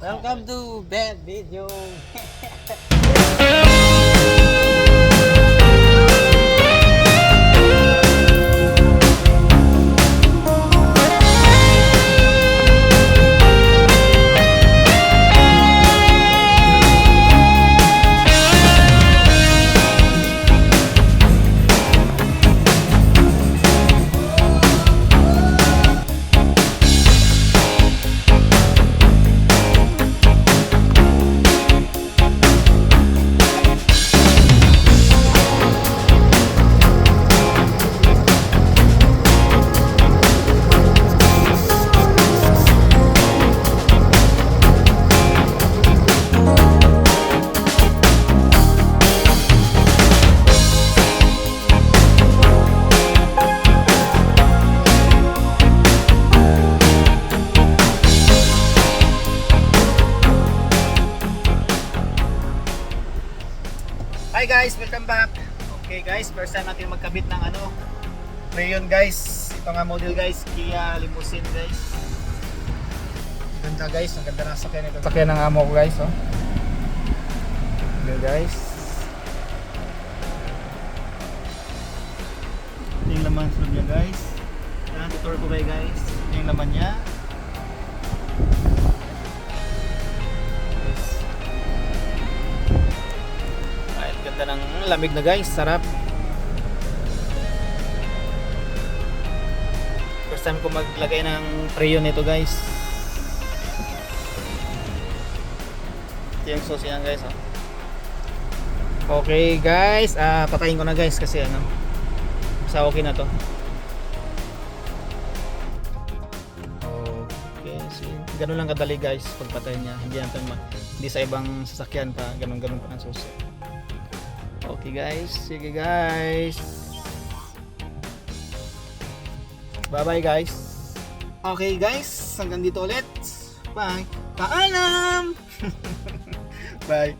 Welcome to Bad Video. Hi guys, welcome back. Okay guys, first time natin magkabit ng Rayon guys. Ito nga model guys, Kia Limousine guys. Ganda guys, ang ganda ng sakyan ito. Sakyan ng amo ko guys, oh. Okay guys. Ito yung laman sa loob niya guys. Yan, tutor ko kayo guys. Ito yung laman niya. Ganda ng lamig na guys, sarap. First time ko maglagay ng Rayon nito guys. Ito yung sauce yan guys, oh. Okay guys, patayin ko na guys kasi sa okay na to. Okay, ganun lang kadali guys pagpatayin niya. Hindi sa ibang sasakyan pa, ganun pa ang susi. Okay guys, sige guys. Bye bye guys. Okay guys, hanggang dito ulit. Bye. Paalam. Bye.